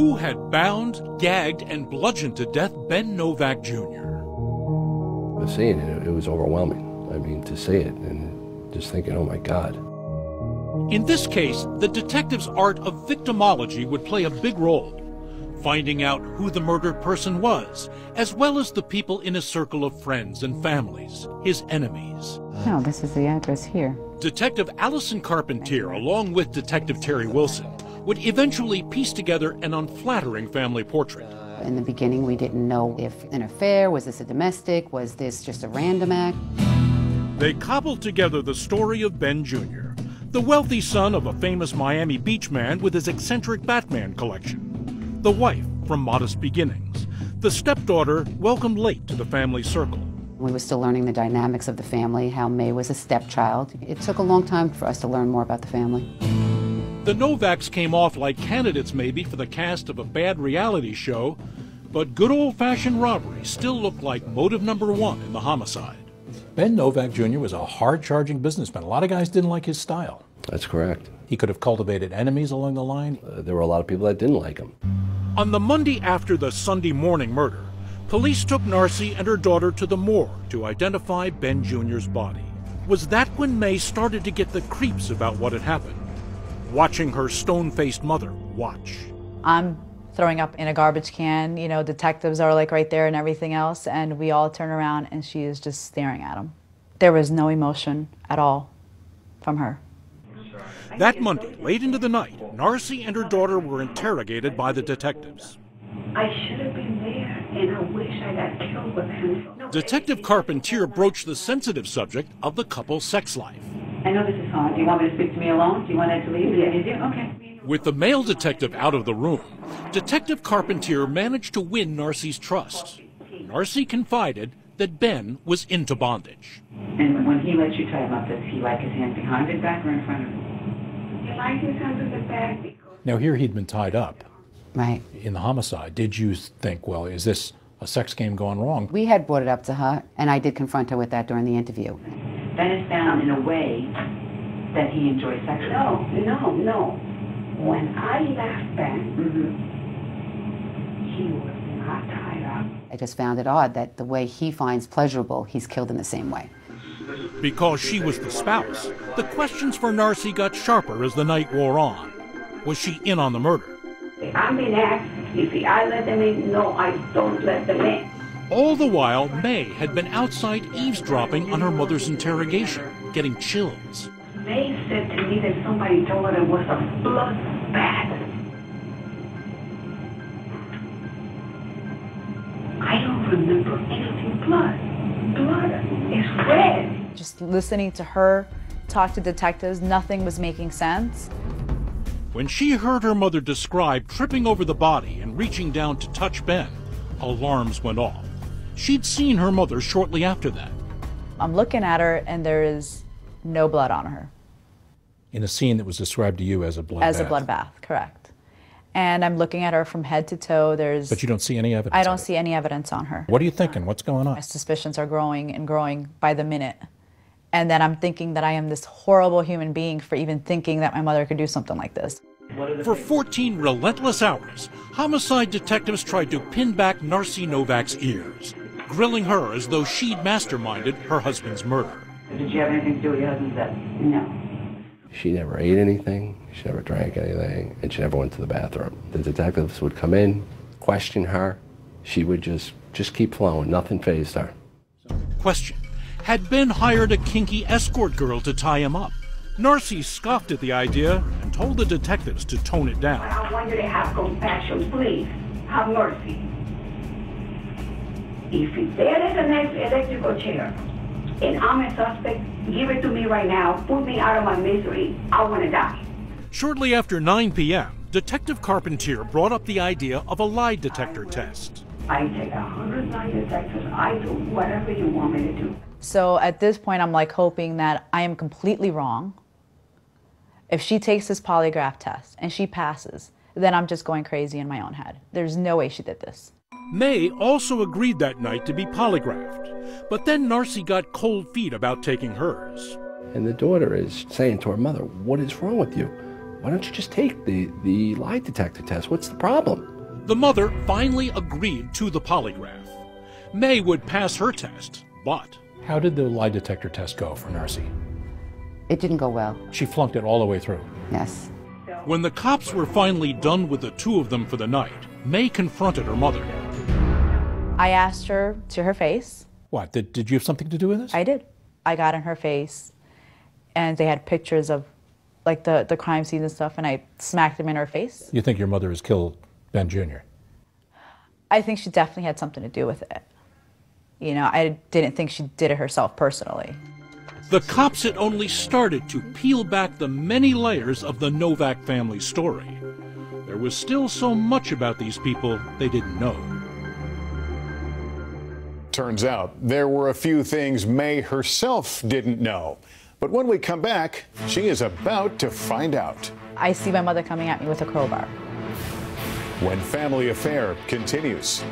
Who had bound, gagged, and bludgeoned to death Ben Novak Jr.? Seeing it, it was overwhelming. I mean, to see it and just thinking, oh my God. In this case, the detective's art of victimology would play a big role, finding out who the murdered person was, as well as the people in his circle of friends and families, his enemies. No, this is the address here. Detective Allison Carpentier, along with Detective Terry Wilson, would eventually piece together an unflattering family portrait. In the beginning, we didn't know if an affair, was this a domestic, was this just a random act? They cobbled together the story of Ben Jr., the wealthy son of a famous Miami Beach man with his eccentric Batman collection, the wife from modest beginnings, the stepdaughter welcomed late to the family circle. We were still learning the dynamics of the family, how May was a stepchild. It took a long time for us to learn more about the family. The Novaks came off like candidates maybe for the cast of a bad reality show, but good old-fashioned robbery still looked like motive number one in the homicide. Ben Novak Jr. was a hard-charging businessman. A lot of guys didn't like his style. That's correct. He could have cultivated enemies along the line. There were a lot of people that didn't like him. On the Monday after the Sunday morning murder, police took Narcy and her daughter to the morgue to identify Ben Jr.'s body. Was that when May started to get the creeps about what had happened? Watching her stone-faced mother watch. I'm throwing up in a garbage can, you know, detectives are like right there and everything else, and we all turn around and she is just staring at him. There was no emotion at all from her. That Monday, late into the night, Narcy and her daughter were interrogated by the detectives. I should have been there, and I wish I got killed with him. Detective Carpentier broached the sensitive subject of the couple's sex life. I know this is hard. Do you want me to speak to me alone? Do you want Ed to leave? Yeah, you do? Okay. With the male detective out of the room, Detective Carpentier managed to win Narcy's trust. Narcy confided that Ben was into bondage. And when he lets you tie him up, does he like his hands behind his back or in front of him? He likes his hands in the back because... Now here he'd been tied up. Right. In the homicide. Did you think, well, is this a sex game gone wrong? We had brought it up to her, and I did confront her with that during the interview. Ben is found in a way that he enjoys sex. No. When I left Ben, he was not tied up. I just found it odd that the way he finds pleasurable, he's killed in the same way. Because she was the spouse, the questions for Narcy got sharper as the night wore on. Was she in on the murder? I'm being asked if I let them in. No, I don't let them in. All the while, May had been outside eavesdropping on her mother's interrogation, getting chills. May said to me that somebody told her it was a bloodbath. I don't remember anything blood. Blood is red. Just listening to her talk to detectives, nothing was making sense. When she heard her mother describe tripping over the body and reaching down to touch Ben, alarms went off. She'd seen her mother shortly after that. I'm looking at her and there is no blood on her. In a scene that was described to you as a bloodbath. As a bloodbath, correct. And I'm looking at her from head to toe. But you don't see any evidence? I don't see any evidence on her. What are you thinking? What's going on? My suspicions are growing and growing by the minute. And then I'm thinking that I am this horrible human being for even thinking that my mother could do something like this. For 14 relentless hours, homicide detectives tried to pin back Narcy Novak's ears, grilling her as though she'd masterminded her husband's murder. Did you have anything to do with your husband's death? No. She never ate anything, she never drank anything, and she never went to the bathroom. The detectives would come in, question her. She would just keep flowing. Nothing fazed her. Question: had Ben hired a kinky escort girl to tie him up? Narcy scoffed at the idea and told the detectives to tone it down. I want you to have compassion, please. Have mercy. If there is an electrical chair and I'm a suspect, give it to me right now. Put me out of my misery. I want to die. Shortly after 9 p.m., Detective Carpentier brought up the idea of a lie detector test. I take 100 lie detectors. I do whatever you want me to do. So at this point, I'm like hoping that I am completely wrong. If she takes this polygraph test and she passes, then I'm just going crazy in my own head. There's no way she did this. May also agreed that night to be polygraphed, but then Narcy got cold feet about taking hers. And the daughter is saying to her mother, what is wrong with you? Why don't you just take the lie detector test? What's the problem? The mother finally agreed to the polygraph. May would pass her test, but How did the lie detector test go for Narcy? It didn't go well. She flunked it all the way through. Yes. when the cops were finally done with the two of them for the night, May confronted her mother. I asked her to her face. What, did you have something to do with this? I did. I got in her face, and they had pictures of like the crime scene and stuff, and I smacked them in her face. You think your mother has killed Ben Jr.? I think she definitely had something to do with it. You know, I didn't think she did it herself personally. The cops had only started to peel back the many layers of the Novak family story. There was still so much about these people they didn't know. Turns out there were a few things May herself didn't know. But when we come back, she is about to find out. I see my mother coming at me with a crowbar. When Family Affair continues.